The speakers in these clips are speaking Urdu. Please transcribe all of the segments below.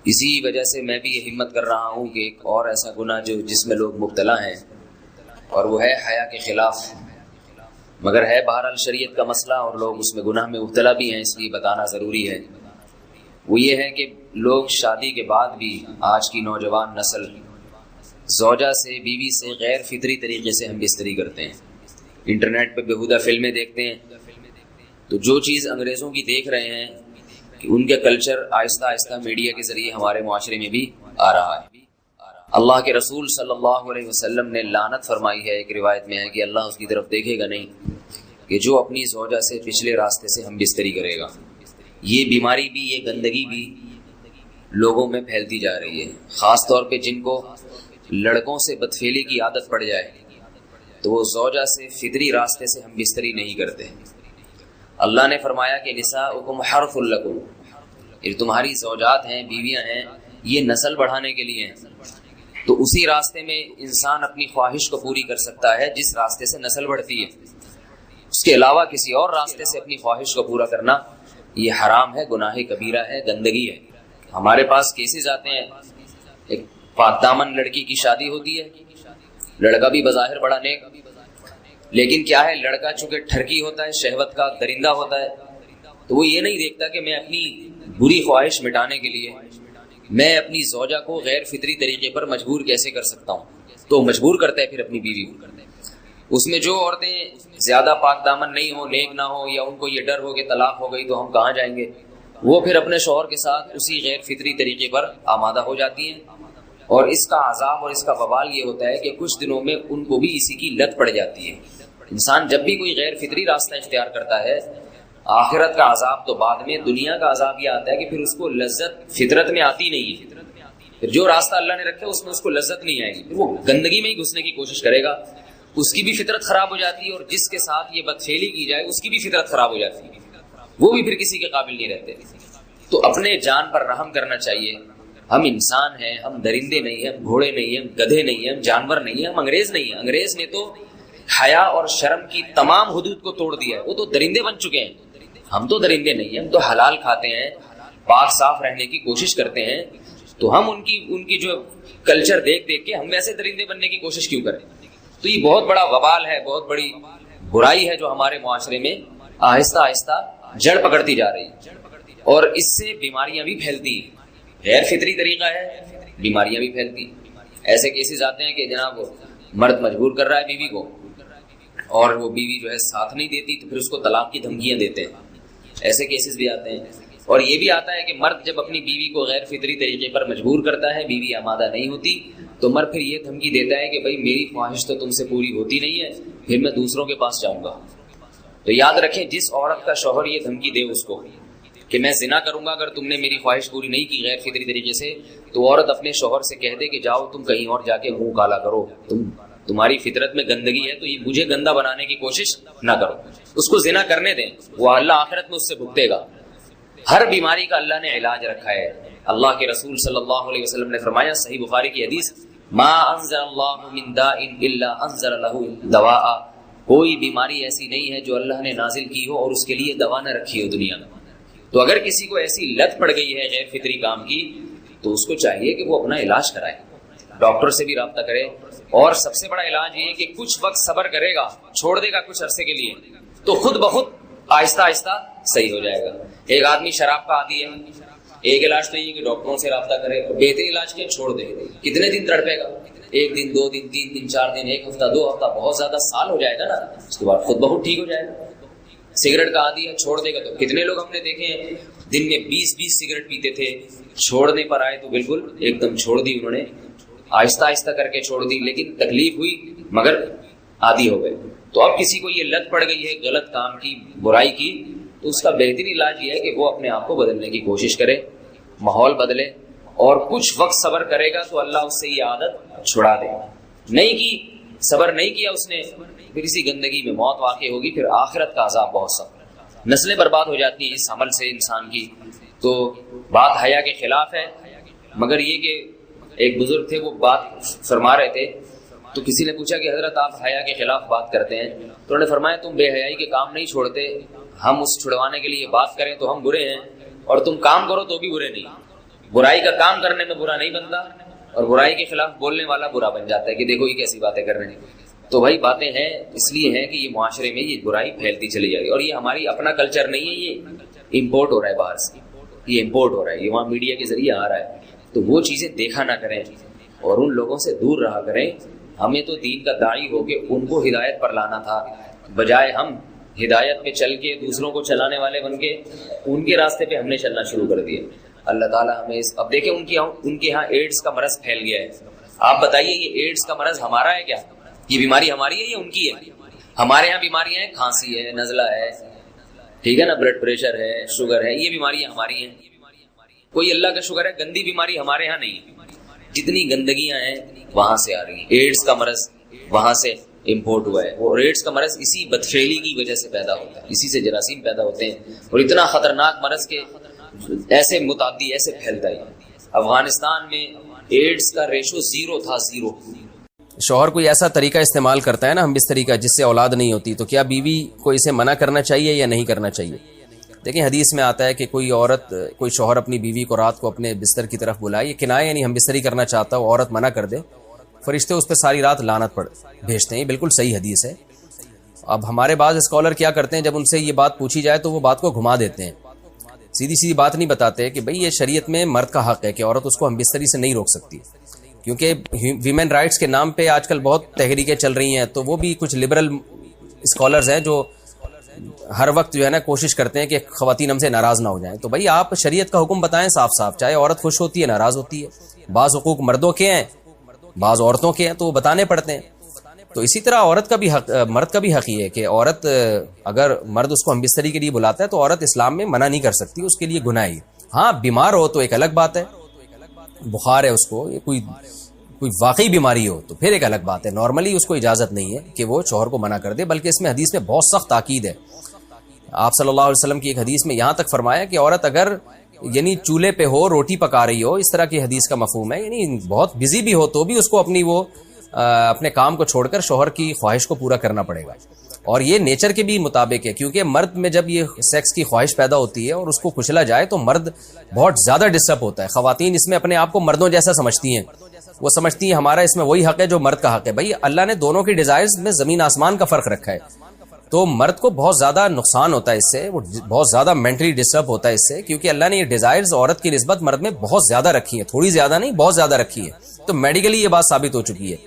اسی وجہ سے میں بھی یہ ہمت کر رہا ہوں کہ ایک اور ایسا گناہ جس میں لوگ مبتلا ہیں اور وہ ہے حیا کے خلاف، مگر ہے بہرحال شریعت کا مسئلہ اور لوگ اس میں گناہ میں مبتلا بھی ہیں، اس لیے بتانا ضروری ہے۔ وہ یہ ہے کہ لوگ شادی کے بعد بھی آج کی نوجوان نسل زوجہ سے، بیوی سے غیر فطری طریقے سے ہم بستری کرتے ہیں، انٹرنیٹ پہ بیہودہ فلمیں دیکھتے ہیں، تو جو چیز انگریزوں کی دیکھ رہے ہیں کہ ان کے کلچر آہستہ آہستہ میڈیا کے ذریعے ہمارے معاشرے میں بھی آ رہا ہے۔ اللہ کے رسول صلی اللہ علیہ وسلم نے لعنت فرمائی ہے، ایک روایت میں ہے کہ اللہ اس کی طرف دیکھے گا نہیں کہ جو اپنی زوجہ سے پچھلے راستے سے ہم بستری کرے گا۔ یہ بیماری بھی، یہ گندگی بھی لوگوں میں پھیلتی جا رہی ہے، خاص طور پہ جن کو لڑکوں سے بدفعلی کی عادت پڑ جائے تو وہ زوجہ سے فطری راستے سے ہم بستری نہیں کرتے۔ اللہ نے فرمایا کہ نساؤکم حرث لکم، یہ تمہاری زوجات ہیں، بیویاں ہیں، یہ نسل بڑھانے کے لیے ہیں، تو اسی راستے میں انسان اپنی خواہش کو پوری کر سکتا ہے جس راستے سے نسل بڑھتی ہے۔ اس کے علاوہ کسی اور راستے سے اپنی خواہش کو پورا کرنا یہ حرام ہے، گناہ کبیرہ ہے، گندگی ہے۔ ہمارے پاس کیسز آتے ہیں، ایک پاک دامن لڑکی کی شادی ہوتی ہے، لڑکا بھی بظاہر بڑا نیک، لیکن کیا ہے، لڑکا چونکہ ٹھرکی ہوتا ہے، شہوت کا درندہ ہوتا ہے، تو وہ یہ نہیں دیکھتا کہ میں اپنی بری خواہش مٹانے کے لیے میں اپنی زوجہ کو غیر فطری طریقے پر مجبور کیسے کر سکتا ہوں، تو مجبور کرتا ہے پھر اپنی بیوی کو۔ اس میں جو عورتیں زیادہ پاک دامن نہیں ہو، نیک نہ ہو، یا ان کو یہ ڈر ہو کہ طلاق ہو گئی تو ہم کہاں جائیں گے، وہ پھر اپنے شوہر کے ساتھ اسی غیر فطری طریقے پر آمادہ ہو جاتی ہیں، اور اس کا عذاب اور اس کا وبال یہ ہوتا ہے کہ کچھ دنوں میں ان کو بھی اسی کی لت پڑ جاتی ہے۔ انسان جب بھی کوئی غیر فطری راستہ اختیار کرتا ہے، آخرت کا عذاب تو بعد میں، دنیا کا عذاب یہ آتا ہے کہ پھر اس کو لذت فطرت میں آتی نہیں ہے، پھر جو راستہ اللہ نے رکھا اس میں اس کو لذت نہیں آئے گی، پھر وہ گندگی میں ہی گھسنے کی کوشش کرے گا، اس کی بھی فطرت خراب ہو جاتی ہے، اور جس کے ساتھ یہ بدفعلی کی جائے اس کی بھی فطرت خراب ہو جاتی ہے، وہ بھی پھر کسی کے قابل نہیں رہتے۔ تو اپنے جان پر رحم کرنا چاہیے، ہم انسان ہیں، ہم درندے نہیں ہیں، ہم گھوڑے نہیں ہیں، ہم گدھے نہیں ہیں، ہم جانور نہیں ہیں، ہم انگریز نہیں ہیں۔ انگریز نے تو حیا اور شرم کی تمام حدود کو توڑ دیا ہے، وہ تو درندے بن چکے ہیں، ہم تو درندے نہیں ہیں، ہم تو حلال کھاتے ہیں، پاک صاف رہنے کی کوشش کرتے ہیں، تو ہم ان کی جو کلچر دیکھ کے ہم ویسے درندے بننے کی کوشش کیوں کریں؟ تو یہ بہت بڑا وبال ہے، بہت بڑی برائی ہے جو ہمارے معاشرے میں آہستہ آہستہ جڑ پکڑتی جا رہی ہے، اور اس سے بیماریاں بھی پھیلتی ہیں۔ غیر فطری طریقہ ہے، بیماریاں بھی پھیلتی ہیں۔ ایسے کیسز آتے ہیں کہ جناب مرد مجبور کر رہا ہے بیوی کو، اور وہ بیوی جو ہے ساتھ نہیں دیتی تو پھر اس کو طلاق کی دھمکیاں دیتے ہیں، ایسے کیسز بھی آتے ہیں۔ اور یہ بھی آتا ہے کہ مرد جب اپنی بیوی کو غیر فطری طریقے پر مجبور کرتا ہے، بیوی آمادہ نہیں ہوتی، تو مرد پھر یہ دھمکی دیتا ہے کہ بھائی میری خواہش تو تم سے پوری ہوتی نہیں ہے، پھر میں دوسروں کے پاس جاؤں گا۔ تو یاد رکھیں، جس عورت کا شوہر یہ دھمکی دے اس کو کہ میں زنا کروں گا اگر تم نے میری خواہش پوری نہیں کی غیر فطری طریقے سے، تو عورت اپنے شوہر سے کہہ دے کہ جاؤ تم کہیں اور جا کے منہ کالا کرو، تمہاری فطرت میں گندگی ہے تو یہ مجھے گندا بنانے کی کوشش نہ کرو، اس کو زنا کرنے دیں، وہ اللہ آخرت میں اس سے بھگتے گا۔ ہر بیماری کا اللہ نے علاج رکھا ہے۔ اللہ کے رسول صلی اللہ علیہ وسلم نے فرمایا، صحیح بخاری کی حدیث، ما انزل اللہ من داء الا انزل له دواء، کوئی بیماری ایسی نہیں ہے جو اللہ نے نازل کی ہو اور اس کے لیے دوا نہ رکھی ہو دنیا میں۔ تو اگر کسی کو ایسی لت پڑ گئی ہے غیر فطری کام کی، تو اس کو چاہیے کہ وہ اپنا علاج کرائے، ڈاکٹر سے بھی رابطہ کرے، اور سب سے بڑا علاج یہ ہے کہ کچھ وقت صبر کرے گا، چھوڑ دے گا کچھ عرصے کے لیے، تو خود بخود آہستہ آہستہ صحیح ہو جائے گا۔ ایک آدمی شراب کا عادی ہے، ایک علاج تو یہ کہ ڈاکٹروں سے رابطہ کرے، بہترین علاج کیا، چھوڑ دے۔ کتنے دن تڑپے گا؟ ایک دن، 2 دن، 3 دن، 4 دن، ایک ہفتہ، 2 ہفتہ، بہت زیادہ سال ہو جائے گا نا، اس کے بعد خود بخود ٹھیک ہو جائے گا۔ سگریٹ کا عادی ہے، چھوڑ دے گا، تو کتنے لوگ ہم نے دیکھے ہیں دن میں 20 سگریٹ پیتے تھے، چھوڑنے پر آئے تو بالکل ایک دم چھوڑ دی انہوں نے، آہستہ آہستہ کر کے چھوڑ دی، لیکن تکلیف ہوئی مگر عادی ہو گئے۔ تو اب کسی کو یہ لت پڑ گئی ہے غلط کام کی، برائی کی، تو اس کا بہترین علاج یہ ہے کہ وہ اپنے آپ کو بدلنے کی کوشش کرے، ماحول بدلے، اور کچھ وقت صبر کرے گا تو اللہ اس سے یہ عادت چھڑا دے گا۔ نہیں کی، صبر نہیں کیا اس نے، پھر اسی گندگی میں موت واقع ہوگی، پھر آخرت کا عذاب بہت سخت، نسلیں برباد ہو جاتی ہیں اس عمل سے انسان کی۔ تو بات حیا کے خلاف ہے، مگر یہ کہ ایک بزرگ تھے، وہ بات فرما رہے تھے، تو کسی نے پوچھا کہ حضرت آپ حیا کے خلاف بات کرتے ہیں، تو انہوں نے فرمایا تم بے حیائی کے کام نہیں چھوڑتے، ہم اس چھڑوانے کے لیے بات کریں تو ہم برے ہیں، اور تم کام کرو تو بھی برے نہیں۔ برائی کا کام کرنے میں برا نہیں بنتا، اور برائی کے خلاف بولنے والا برا بن جاتا ہے کہ دیکھو یہ کیسی باتیں کر رہے ہیں۔ تو بھائی باتیں ہیں اس لیے ہیں کہ یہ معاشرے میں یہ برائی پھیلتی چلی جائے گی، اور یہ ہماری اپنا کلچر نہیں ہے، یہ امپورٹ ہو رہا ہے باہر سے، یہ امپورٹ ہو رہا ہے، یہ وہاں میڈیا کے ذریعے آ رہا ہے۔ تو وہ چیزیں دیکھا نہ کریں اور ان لوگوں سے دور رہا کریں۔ ہمیں تو دین کا داعی ہو کے ان کو ہدایت پر لانا تھا، بجائے ہم ہدایت پہ چل کے دوسروں کو چلانے والے بن کے ان کے راستے پہ ہم نے چلنا شروع کر دیا۔ اللہ تعالیٰ ہمیں اب دیکھیں ان کے یہاں ایڈز کا مرض پھیل گیا ہے۔ آپ بتائیے یہ ایڈز کا مرض ہمارا ہے کیا؟ یہ بیماری ہماری ہے یا ان کی ہے؟ ہمارے یہاں بیماریاں ہیں، کھانسی ہے، نزلہ ہے، ٹھیک ہے نا، بلڈ پریشر ہے، شوگر ہے، یہ بیماریاں ہماری ہیں۔ کوئی اللہ کا شکر ہے گندی بیماری ہمارے یہاں نہیں ہے۔ جتنی گندگیاں ہیں وہاں سے آ رہی ہیں، ایڈز کا مرض وہاں سے امپورٹ ہوا ہے۔ اور ایڈز کا مرض اسی بدفعلی کی وجہ سے پیدا ہوتا ہے، اسی سے جراثیم پیدا ہوتے ہیں، اور اتنا خطرناک مرض کے ایسے متعدی ایسے پھیلتا ہے۔ افغانستان میں ایڈز کا ریشو 0 تھا، 0۔ شوہر کوئی ایسا طریقہ استعمال کرتا ہے نا ہم بستری کا جس سے اولاد نہیں ہوتی، تو کیا بیوی کو اسے منع کرنا چاہیے یا نہیں کرنا چاہیے؟ دیکھیں حدیث میں آتا ہے کہ کوئی شوہر اپنی بیوی کو رات کو اپنے بستر کی طرف بلائے، یہ کنایہ یعنی ہم بستری کرنا چاہتا ہو، عورت منع کر دے، فرشتے اس پہ ساری رات لعنت بھیجتے ہیں۔ یہ بالکل صحیح حدیث ہے۔ اب ہمارے بعض اسکالر کیا کرتے ہیں، جب ان سے یہ بات پوچھی جائے تو وہ بات کو گھما دیتے ہیں، سیدھی بات نہیں بتاتے کہ بھئی یہ شریعت میں مرد کا حق ہے کہ عورت اس کو ہم بستری سے نہیں روک سکتی، کیونکہ ویمن رائٹس کے نام پہ آج کل بہت تحریکیں چل رہی ہیں، تو وہ بھی کچھ لبرل اسکالرز ہیں جو ہر وقت جو ہے نا کوشش کرتے ہیں کہ خواتین ہم سے ناراض نہ ہو جائیں۔ تو بھائی آپ شریعت کا حکم بتائیں صاف صاف، چاہے عورت خوش ہوتی ہے ناراض ہوتی ہے، بعض حقوق مردوں کے ہیں بعض عورتوں کے ہیں تو وہ بتانے پڑتے ہیں۔ تو اسی طرح عورت کا بھی حق، مرد کا بھی حق ہی ہے کہ عورت اگر مرد اس کو ہم بستری کے لیے بلاتا ہے تو عورت اسلام میں منع نہیں کر سکتی، اس کے لیے گناہ ہی۔ ہاں بیمار ہو تو ایک الگ بات ہے، بخار ہے اس کو، کوئی واقعی بیماری ہو تو پھر ایک الگ بات ہے، نارملی اس کو اجازت نہیں ہے کہ وہ شوہر کو منع کر دے، بلکہ اس میں حدیث میں بہت سخت تاکید ہے۔ آپ صلی اللہ علیہ وسلم کی ایک حدیث میں یہاں تک فرمایا کہ عورت اگر یعنی چولہے پہ ہو، روٹی پکا رہی ہو، اس طرح کی حدیث کا مفہوم ہے، یعنی بہت بزی بھی ہو تو بھی اس کو اپنے کام کو چھوڑ کر شوہر کی خواہش کو پورا کرنا پڑے گا۔ اور یہ نیچر کے بھی مطابق ہے، کیونکہ مرد میں جب یہ سیکس کی خواہش پیدا ہوتی ہے اور اس کو کچلا جائے تو مرد بہت زیادہ ڈسٹرب ہوتا ہے۔ خواتین اس میں اپنے آپ کو مردوں جیسا سمجھتی ہیں، وہ سمجھتی ہیں ہمارا اس میں وہی حق ہے جو مرد کا حق ہے۔ بھائی اللہ نے دونوں کی ڈیزائرز میں زمین آسمان کا فرق رکھا ہے، تو مرد کو بہت زیادہ نقصان ہوتا ہے اس سے، وہ بہت زیادہ مینٹلی ڈسٹرب ہوتا ہے اس سے، کیونکہ اللہ نے یہ ڈیزائرز عورت کی نسبت مرد میں بہت زیادہ رکھی ہیں، تھوڑی زیادہ نہیں بہت زیادہ رکھی ہے، تو میڈیکلی یہ بات ثابت ہو چکی ہے۔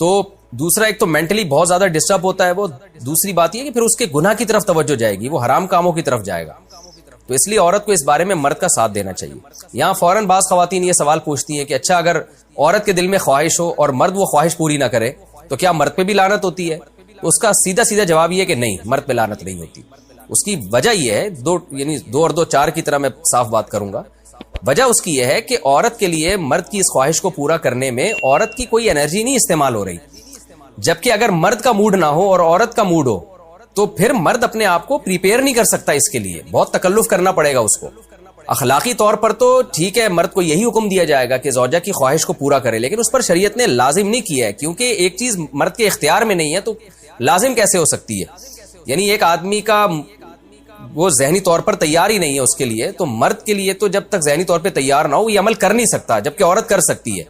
تو دوسرا ایک تو مینٹلی بہت زیادہ ڈسٹرب ہوتا ہے وہ، دوسری بات یہ کہ پھر اس کے گناہ کی طرف توجہ جائے گی، وہ حرام کاموں کی طرف جائے گا۔ تو اس لیے عورت کو اس بارے میں مرد کا ساتھ دینا چاہیے۔ یہاں فوراً بعض خواتین یہ سوال پوچھتی ہیں کہ اچھا اگر عورت کے دل میں خواہش ہو اور مرد وہ خواہش پوری نہ کرے تو کیا مرد پہ بھی لعنت ہوتی ہے؟ اس کا سیدھا جواب یہ ہے کہ نہیں، مرد پہ لعنت نہیں ہوتی۔ اس کی وجہ یہ ہے، دو اور دو چار کی طرح میں صاف بات کروں گا۔ وجہ اس کی یہ ہے کہ عورت کے لیے مرد کی اس خواہش کو پورا کرنے میں عورت کی کوئی انرجی نہیں استعمال ہو رہی، جبکہ اگر مرد کا موڈ نہ ہو اور عورت کا موڈ ہو تو پھر مرد اپنے آپ کو پریپیئر نہیں کر سکتا، اس کے لیے بہت تکلف کرنا پڑے گا اس کو۔ اخلاقی طور پر تو ٹھیک ہے، مرد کو یہی حکم دیا جائے گا کہ زوجہ کی خواہش کو پورا کرے، لیکن اس پر شریعت نے لازم نہیں کیا ہے، کیونکہ ایک چیز مرد کے اختیار میں نہیں ہے تو لازم کیسے ہو سکتی ہے؟ یعنی ایک آدمی کا وہ ذہنی طور پر تیار ہی نہیں ہے اس کے لیے، تو مرد کے لیے تو جب تک ذہنی طور پہ تیار نہ ہو یہ عمل کر نہیں سکتا، جبکہ عورت کر سکتی ہے۔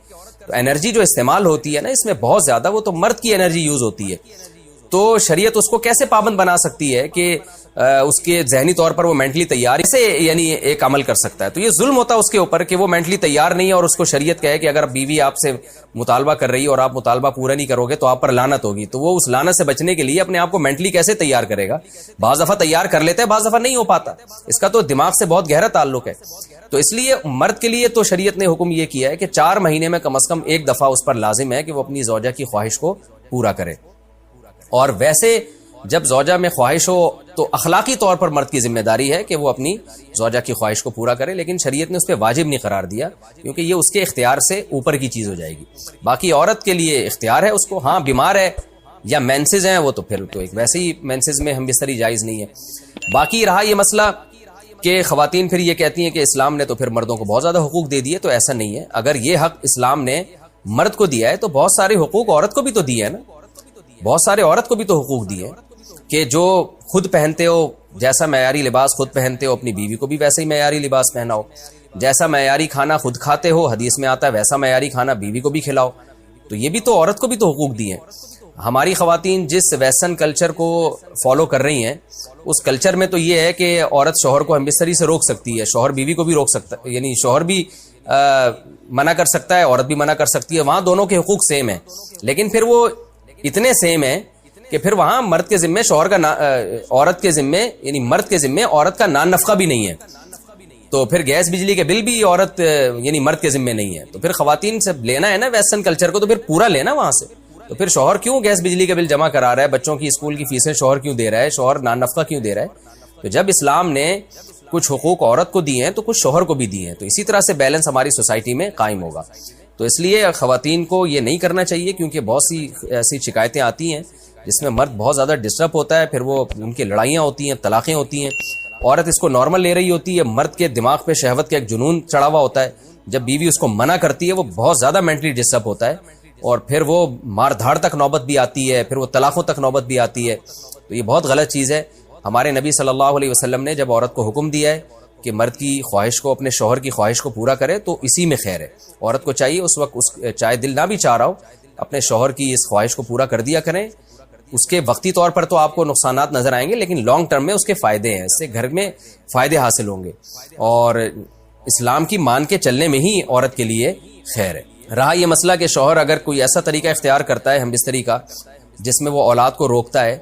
تو انرجی جو استعمال ہوتی ہے نا اس میں بہت زیادہ، وہ تو مرد کی انرجی یوز ہوتی ہے، تو شریعت اس کو کیسے پابند بنا سکتی ہے کہ اس کے ذہنی طور پر وہ مینٹلی تیار سے یعنی ایک عمل کر سکتا ہے؟ تو یہ ظلم ہوتا ہے اس کے اوپر کہ وہ مینٹلی تیار نہیں ہے اور اس کو شریعت کہے کہ اگر بیوی آپ سے مطالبہ کر رہی ہے اور آپ مطالبہ پورا نہیں کرو گے تو آپ پر لعنت ہوگی، تو وہ اس لعنت سے بچنے کے لیے اپنے آپ کو مینٹلی کیسے تیار کرے گا؟ بعض دفعہ تیار کر لیتا ہے، بعض دفعہ نہیں ہو پاتا، اس کا تو دماغ سے بہت گہرا تعلق ہے۔ تو اس لیے مرد کے لیے تو شریعت نے حکم یہ کیا ہے کہ 4 مہینے میں کم از کم ایک دفعہ اس پر لازم ہے کہ وہ اپنی زوجہ کی خواہش کو پورا کرے۔ اور ویسے جب زوجہ میں خواہش ہو تو اخلاقی طور پر مرد کی ذمہ داری ہے کہ وہ اپنی زوجہ کی خواہش کو پورا کرے، لیکن شریعت نے اس پہ واجب نہیں قرار دیا، کیونکہ یہ اس کے اختیار سے اوپر کی چیز ہو جائے گی۔ باقی عورت کے لیے اختیار ہے اس کو، ہاں بیمار ہے یا مینسز ہیں وہ تو پھر تو ایک ویسے ہی مینسز میں ہم بستری جائز نہیں ہے۔ باقی رہا یہ مسئلہ کہ خواتین پھر یہ کہتی ہیں کہ اسلام نے تو پھر مردوں کو بہت زیادہ حقوق دے دیے، تو ایسا نہیں ہے۔ اگر یہ حق اسلام نے مرد کو دیا ہے تو بہت سارے حقوق عورت کو بھی تو دیے ہیں نا، بہت سارے عورت کو بھی تو حقوق دیے ہیں کہ جو خود پہنتے ہو، جیسا معیاری لباس خود پہنتے ہو اپنی بیوی کو بھی ویسے ہی معیاری لباس پہناؤ۔ جیسا معیاری کھانا خود کھاتے ہو، حدیث میں آتا ہے ویسا معیاری کھانا بیوی کو بھی کھلاؤ. تو یہ بھی تو عورت کو بھی تو حقوق دیے ہیں. ہماری خواتین جس ویسٹرن کلچر کو فالو کر رہی ہیں، اس کلچر میں تو یہ ہے کہ عورت شوہر کو ہم بستری سے روک سکتی ہے، شوہر بیوی کو بھی روک سکتا ہے، یعنی شوہر بھی منع کر سکتا ہے، عورت بھی منع کر سکتی ہے. وہاں دونوں کے حقوق سیم ہیں، لیکن پھر وہ اتنے سیم ہیں کہ پھر وہاں مرد کے ذمے شوہر کا عورت کے ذمے، یعنی مرد کے ذمے عورت کا نان نفقہ بھی نہیں ہے. تو پھر گیس بجلی کے بل بھی عورت یعنی مرد کے ذمے نہیں ہے. تو پھر خواتین سے لینا ہے نا ویسٹرن کلچر کو، تو پھر پورا لینا وہاں سے. تو پھر شوہر کیوں گیس بجلی کے بل جمع کرا رہا ہے، بچوں کی اسکول کی فیسیں شوہر کیوں دے رہا ہے، شوہر نان نفقہ کیوں دے رہا ہے؟ تو جب اسلام نے کچھ حقوق عورت کو دیے ہیں تو کچھ شوہر کو بھی دیے ہیں. تو اسی طرح سے بیلنس ہماری سوسائٹی میں قائم ہوگا. تو اس لیے خواتین کو یہ نہیں کرنا چاہیے، کیونکہ بہت سی ایسی شکایتیں آتی ہیں جس میں مرد بہت زیادہ ڈسٹرب ہوتا ہے، پھر وہ ان کی لڑائیاں ہوتی ہیں، طلاقیں ہوتی ہیں. عورت اس کو نارمل لے رہی ہوتی ہے، مرد کے دماغ پہ شہوت کا ایک جنون چڑھا ہوا ہوتا ہے. جب بیوی اس کو منع کرتی ہے وہ بہت زیادہ مینٹلی ڈسٹرب ہوتا ہے، اور پھر وہ مار دھاڑ تک نوبت بھی آتی ہے، پھر وہ طلاقوں تک نوبت بھی آتی ہے. تو یہ بہت غلط چیز ہے. ہمارے نبی صلی اللہ علیہ وسلم نے جب عورت کو حکم دیا ہے کہ مرد کی خواہش کو، اپنے شوہر کی خواہش کو پورا کرے، تو اسی میں خیر ہے. عورت کو چاہیے اس وقت چاہے دل نہ بھی چاہ رہا ہو، اپنے شوہر کی اس خواہش کو پورا کر دیا کریں. اس کے وقتی طور پر تو آپ کو نقصانات نظر آئیں گے، لیکن لانگ ٹرم میں اس کے فائدے ہیں، اس سے گھر میں فائدے حاصل ہوں گے، اور اسلام کی مان کے چلنے میں ہی عورت کے لیے خیر ہے. رہا یہ مسئلہ کہ شوہر اگر کوئی ایسا طریقہ اختیار کرتا ہے ہم بستری کا جس میں وہ اولاد کو روکتا ہے،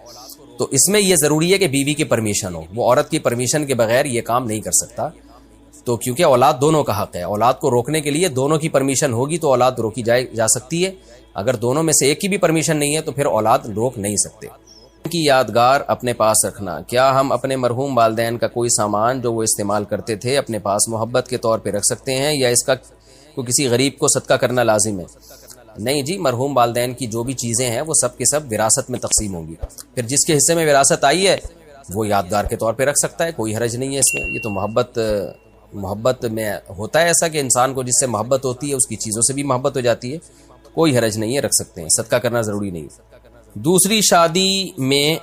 تو اس میں یہ ضروری ہے کہ بیوی کی پرمیشن ہو. وہ عورت کی پرمیشن کے بغیر یہ کام نہیں کر سکتا. تو کیونکہ اولاد دونوں کا حق ہے، اولاد کو روکنے کے لیے دونوں کی پرمیشن ہوگی تو اولاد روکی جا سکتی ہے. اگر دونوں میں سے ایک کی بھی پرمیشن نہیں ہے تو پھر اولاد روک نہیں سکتے. کی یادگار اپنے پاس رکھنا، کیا ہم اپنے مرحوم والدین کا کوئی سامان جو وہ استعمال کرتے تھے اپنے پاس محبت کے طور پہ رکھ سکتے ہیں، یا اس کا کو کسی غریب کو صدقہ کرنا لازم ہے؟ نہیں جی، مرحوم والدین کی جو بھی چیزیں ہیں وہ سب کے سب وراثت میں تقسیم ہوں گی. پھر جس کے حصے میں وراثت آئی ہے وہ یادگار کے طور پہ رکھ سکتا ہے، کوئی حرج نہیں ہے اس میں. یہ تو محبت میں ہوتا ہے ایسا کہ انسان کو جس سے محبت ہوتی ہے اس کی چیزوں سے بھی محبت ہو جاتی ہے. کوئی حرج نہیں ہے، رکھ سکتے ہیں، صدقہ کرنا ضروری نہیں. دوسری شادی میں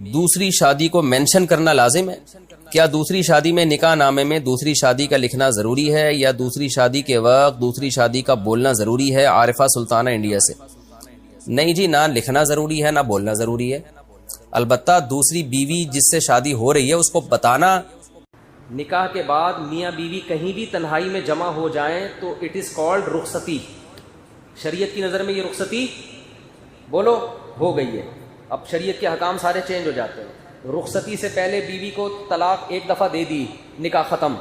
دوسری شادی کو مینشن کرنا لازم ہے. کیا دوسری شادی میں نکاح نامے میں دوسری شادی کا لکھنا ضروری ہے، یا دوسری شادی کے وقت دوسری شادی کا بولنا ضروری ہے؟ عارفہ سلطانہ انڈیا سے. نہیں جی، نہ لکھنا ضروری ہے نہ بولنا ضروری ہے. البتہ دوسری بیوی جس سے شادی ہو رہی ہے اس کو بتانا. نکاح کے بعد میاں بیوی کہیں بھی تنہائی میں جمع ہو جائیں تو اٹ از کالڈ رخصتی. شریعت کی نظر میں یہ رخصتی بولو ہو گئی ہے. اب شریعت کے حکام سارے چینج ہو جاتے ہیں. رخصتی سے پہلے بیوی کو طلاق ایک دفعہ دے دی، نکاح ختم.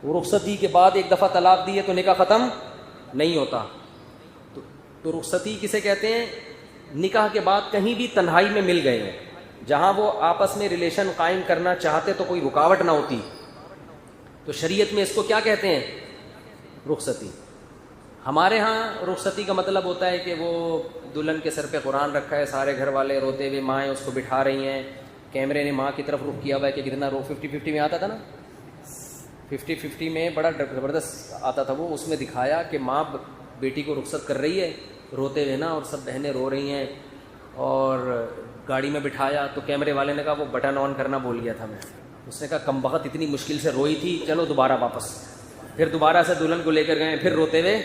رخصتی کے بعد ایک دفعہ طلاق دی ہے تو نکاح ختم نہیں ہوتا. تو رخصتی کسے کہتے ہیں؟ نکاح کے بعد کہیں بھی تنہائی میں مل گئے ہیں، جہاں وہ آپس میں ریلیشن قائم کرنا چاہتے تو کوئی رکاوٹ نہ ہوتی. تو شریعت میں اس کو کیا کہتے ہیں؟ رخصتی. ہمارے ہاں رخصتی کا مطلب ہوتا ہے کہ وہ دلہن کے سر پہ قرآن رکھا ہے، سارے گھر والے روتے ہوئے، مائیں اس کو بٹھا رہی ہیں، کیمرے نے ماں کی طرف رخ کیا ہوا ہے کہ کتنا 50-50 میں آتا تھا نا، 50-50 میں بڑا زبردست آتا تھا وہ. اس میں دکھایا کہ ماں بیٹی کو رخصت کر رہی ہے روتے ہوئے نا، اور سب بہنیں رو رہی ہیں، اور گاڑی میں بٹھایا تو کیمرے والے نے کہا وہ بٹن آن کرنا بھول گیا تھا میں. اس نے کہا کم بخت اتنی مشکل سے روئی تھی، چلو دوبارہ واپس. پھر دوبارہ سے دلہن کو لے کر گئے، پھر روتے ہوئے.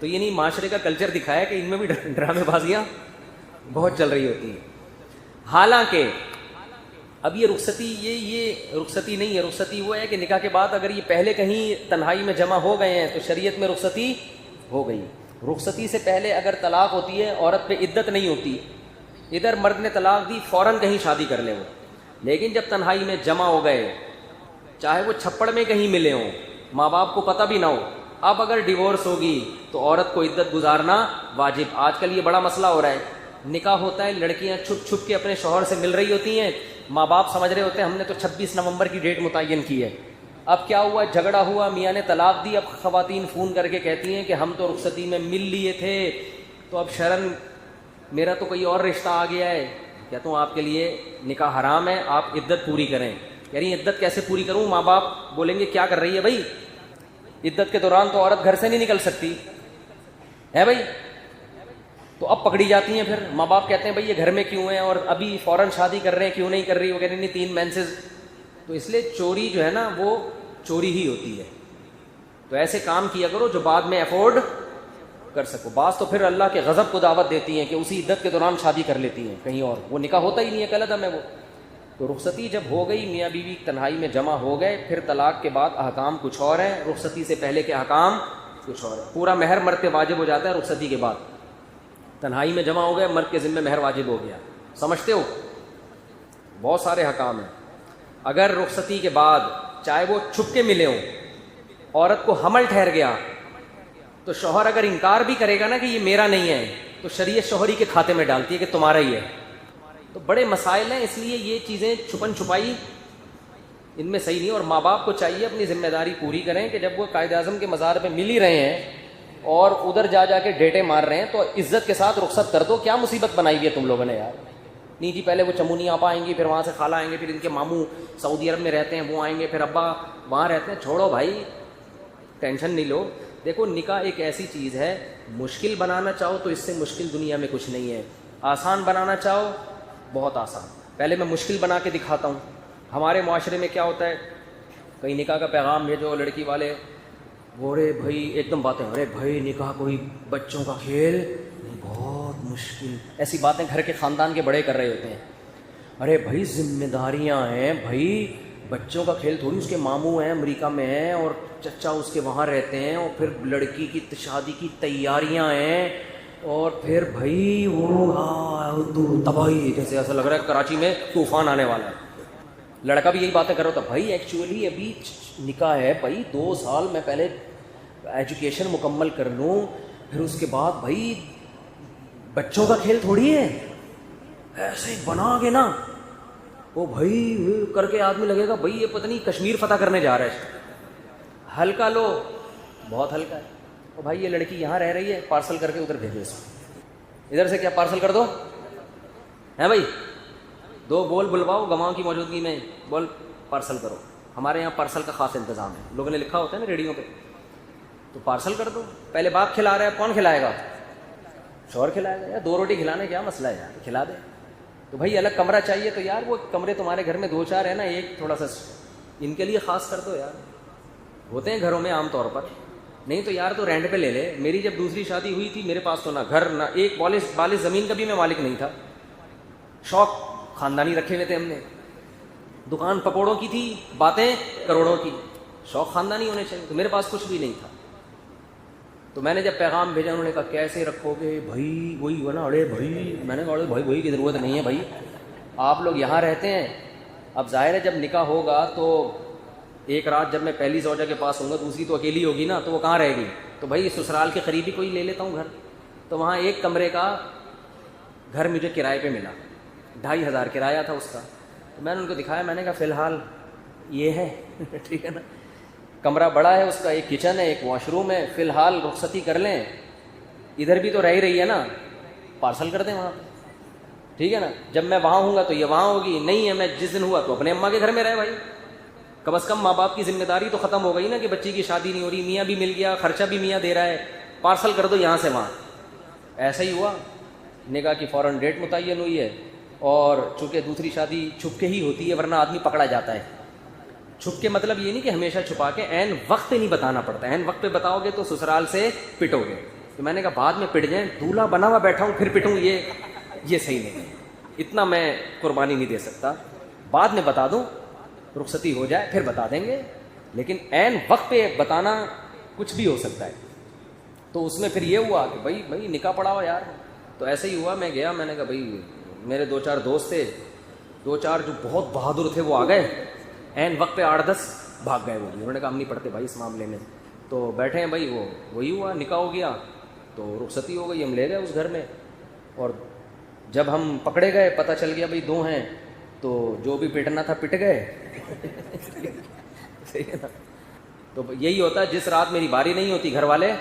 تو یہ نہیں، معاشرے کا کلچر دکھایا کہ ان میں بھی ڈرامے بازیاں بہت چل رہی ہوتی ہیں. حالانکہ اب یہ رخصتی یہ رخصتی نہیں ہے. رخصتی وہ ہے کہ نکاح کے بعد اگر یہ پہلے کہیں تنہائی میں جمع ہو گئے ہیں تو شریعت میں رخصتی ہو گئی. رخصتی سے پہلے اگر طلاق ہوتی ہے عورت پہ عدت نہیں ہوتی. ادھر مرد نے طلاق دی، فوراً کہیں شادی کر لے وہ. لیکن جب تنہائی میں جمع ہو گئے، چاہے وہ چھپڑ میں کہیں ملے ہوں، ماں باپ کو پتہ بھی نہ ہو، اب اگر ڈیورس ہوگی تو عورت کو عدت گزارنا واجب. آج کل یہ بڑا مسئلہ ہو رہا ہے. نکاح ہوتا ہے، لڑکیاں چھپ چھپ کے اپنے شوہر سے مل رہی ہوتی ہیں، ماں باپ سمجھ رہے ہوتے ہیں ہم نے تو 26 نومبر کی ڈیٹ متعین کی ہے. اب کیا ہوا؟ جھگڑا ہوا، میاں نے طلاق دی. اب خواتین فون کر کے کہتی ہیں کہ ہم تو رخصتی میں مل لیے تھے، تو اب شرن میرا تو کوئی اور رشتہ آ گیا ہے. کہتا ہوں آپ کے لیے نکاح حرام ہے، آپ عدت پوری کریں. کہہ رہی عدت کیسے پوری کروں؟ ماں باپ بولیں گے کیا کر رہی ہے بھائی؟ عدت کے دوران تو عورت گھر سے نہیں نکل سکتی ہے بھائی. تو اب پکڑی جاتی ہیں. پھر ماں باپ کہتے ہیں بھائی یہ گھر میں کیوں ہیں اور ابھی فوراً شادی کر رہے ہیں، کیوں نہیں کر رہی؟ وہ کہہ رہی نہیں 3 مینسز. تو اس لیے چوری جو ہے نا وہ چوری ہی ہوتی ہے. تو ایسے کام کیا کرو جو بعد میں افورڈ کر سکو. بعض تو پھر اللہ کے غضب کو دعوت دیتی ہیں کہ اسی عدت کے دوران شادی کر لیتی ہیں کہیں اور, وہ نکاح ہوتا ہی نہیں ہے, کل عدم ہے وہ. تو رخصتی جب ہو گئی, میاں بیوی تنہائی میں جمع ہو گئے, پھر طلاق کے بعد احکام کچھ اور ہیں, رخصتی سے پہلے کے احکام کچھ اور ہیں. پورا مہر مرد پہ واجب ہو جاتا ہے رخصتی کے بعد. تنہائی میں جمع ہو گئے, مرد کے ذمہ مہر واجب ہو گیا. سمجھتے ہو؟ بہت سارے احکام ہیں. اگر رخصتی کے بعد چاہے وہ چھپ کے ملے ہوں, عورت کو حمل ٹھہر گیا, تو شوہر اگر انکار بھی کرے گا نا کہ یہ میرا نہیں ہے, تو شریعت شوہری کے کھاتے میں ڈالتی ہے کہ تمہارا ہی ہے. تو بڑے مسائل ہیں, اس لیے یہ چیزیں چھپن چھپائی ان میں صحیح نہیں. اور ماں باپ کو چاہیے اپنی ذمہ داری پوری کریں کہ جب وہ قائد اعظم کے مزار پہ مل ہی رہے ہیں اور ادھر جا کے ڈیٹے مار رہے ہیں, تو عزت کے ساتھ رخصت کر دو. کیا مصیبت بنائی ہوئی ہے تم لوگوں نے یار. نہیں جی, پہلے وہ چمونی آپا آئیں گی, پھر وہاں سے خالہ آئیں گے, پھر ان کے ماموں سعودی عرب میں رہتے ہیں وہ آئیں گے, پھر ابا وہاں رہتے ہیں. چھوڑو بھائی, ٹینشن نہیں لو. دیکھو نکاح ایک ایسی چیز ہے, مشکل بنانا چاہو تو اس سے مشکل دنیا میں کچھ نہیں ہے, آسان بنانا چاہو بہت آسان. پہلے میں مشکل بنا کے دکھاتا ہوں. ہمارے معاشرے میں کیا ہوتا ہے, کہیں نکاح کا پیغام بھیجو, لڑکی والے ارے بھائی ایک دم باتیں, ارے بھائی نکاح کوئی بچوں کا کھیل, بہت مشکل. ایسی باتیں گھر کے خاندان کے بڑے کر رہے ہوتے ہیں. ارے بھائی ذمہ داریاں ہیں بھائی, بچوں کا کھیل تھوڑی. اس کے ماموں ہیں امریکہ میں ہیں اور چچا اس کے وہاں رہتے ہیں, اور پھر لڑکی کی شادی کی تیاریاں ہیں, اور پھر بھائی وہ تباہی, جیسے ایسا لگ رہا ہے کراچی میں طوفان آنے والا ہے. لڑکا بھی یہی باتیں کر رہا تھا, بھائی ایکچولی ابھی نکاح ہے بھائی, 2 سال میں پہلے ایجوکیشن مکمل کر لوں, پھر اس کے بعد بھائی بچوں کا کھیل تھوڑی ہے. ایسے بنا کے نا وہ بھائی کر کے آدمی لگے گا بھائی یہ پتہ نہیں کشمیر فتح کرنے جا رہا ہے. ہلکا لو, بہت ہلکا ہے. اور بھائی یہ لڑکی یہاں رہ رہی ہے, پارسل کر کے ادھر بھیجو اس کو. ادھر سے کیا پارسل کر دو ہے بھائی, 2 بول بلواؤ گواہوں کی موجودگی میں, بول پارسل کرو. ہمارے یہاں پارسل کا خاص انتظام ہے, لوگوں نے لکھا ہوتا ہے نا ریڈیو پہ, تو پارسل کر دو. پہلے باپ کھلا رہا ہے, کون کھلائے گا؟ شوہر کھلائے گا. یا 2 روٹی کھلانے کیا مسئلہ ہے یار, کھلا دے. تو بھائی الگ کمرہ چاہیے, تو یار وہ کمرے تمہارے گھر میں 2-4 ہیں نا, ایک تھوڑا سا ان کے لیے خاص کر دو یار. ہوتے ہیں گھروں میں عام طور پر, نہیں تو یار تو رینٹ پہ لے لے. میری جب دوسری شادی ہوئی تھی, میرے پاس تو نہ گھر نہ ایک بالش زمین کا بھی میں مالک نہیں تھا. شوق خاندانی رکھے ہوئے تھے ہم نے. دکان پکوڑوں کی تھی, باتیں کروڑوں کی. شوق خاندانی ہونے چاہیے. تو میرے پاس کچھ بھی نہیں تھا. تو میں نے جب پیغام بھیجا, انہوں نے کہا کیسے رکھو گے بھائی, وہی ہوا نا, ارے بھائی. میں نے کہا ارے بھائی کی ضرورت نہیں ہے بھائی, آپ لوگ یہاں رہتے ہیں. اب ظاہر ہے جب نکاح ہوگا تو ایک رات جب میں پہلی زوجہ کے پاس ہوں گا, دوسری تو اکیلی ہوگی نا, تو وہ کہاں رہے گی. تو بھائی سسرال کے قریب ہی کوئی لے لیتا ہوں گھر. تو وہاں 1 کمرے کا گھر مجھے کرائے پہ ملا, 2500 کرایہ تھا اس کا. تو میں نے ان کو دکھایا, میں نے کہا فی الحال یہ ہے ٹھیک ہے نا, کمرہ بڑا ہے اس کا, ایک کچن ہے, ایک واش روم ہے, فی الحال رخصتی کر لیں. ادھر بھی تو رہ رہی ہے نا, پارسل کر دیں وہاں, ٹھیک ہے نا. جب میں وہاں ہوں گا تو یہ وہاں ہوگی, نہیں ہے میں جس دن ہوا تو اپنے اماں کے گھر میں رہے. بھائی کم از کم ماں باپ کی ذمہ داری تو ختم ہو گئی نا, کہ بچی کی شادی نہیں ہو رہی, میاں بھی مل گیا, خرچہ بھی میاں دے رہا ہے, پارسل کر دو یہاں سے وہاں. ایسا ہی ہوا, نکاح کی فوراً ڈیٹ متعین ہوئی ہے. اور چونکہ دوسری شادی چھپ کے ہی ہوتی ہے, ورنہ آدمی پکڑا جاتا ہے. چھپ کے مطلب یہ نہیں کہ ہمیشہ چھپا کے, عین وقت پہ نہیں بتانا پڑتا. عین وقت پہ بتاؤ گے تو سسرال سے پٹو گے. تو میں نے کہا بعد میں پٹ جائیں, دولہا بنا ہوا بیٹھا ہوں پھر پٹوں, یہ صحیح نہیں ہے. اتنا میں قربانی نہیں دے سکتا. بعد میں بتا دوں, رخصتی ہو جائے پھر بتا دیں گے, لیکن عین وقت پہ بتانا کچھ بھی ہو سکتا ہے. تو اس میں پھر یہ ہوا کہ بھائی نکاح پڑا ہوا یار. تو ایسے ہی ہوا, میں گیا, میں نے کہا بھائی میرے 2-4 دوست تھے, 2-4 جو بہت بہادر تھے وہ آ گئے. عین وقت پہ 8-10 بھاگ گئے. وہ انہوں نے کہا ہم نہیں پڑھتے بھائی اس معاملے میں. تو بیٹھے ہیں بھائی, وہی ہوا, نکاح ہو گیا, تو رخصتی ہو گئی, ہم لے گئے اس گھر میں. اور جب ہم پکڑے گئے, پتہ چل گیا بھائی 2 ہیں, تو جو بھی پٹنا تھا پٹ گئے. صحیح ہے نا. تو یہی ہوتا ہے, جس رات میری باری نہیں ہوتی, گھر والے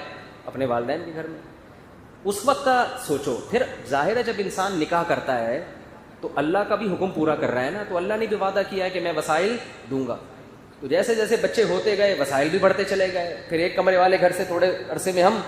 اپنے والدین کے گھر میں. اس وقت کا سوچو. پھر ظاہر ہے جب انسان نکاح کرتا ہے تو اللہ کا بھی حکم پورا کر رہا ہے نا, تو اللہ نے بھی وعدہ کیا ہے کہ میں وسائل دوں گا. تو جیسے جیسے بچے ہوتے گئے وسائل بھی بڑھتے چلے گئے. پھر 1 کمرے والے گھر سے تھوڑے عرصے میں ہم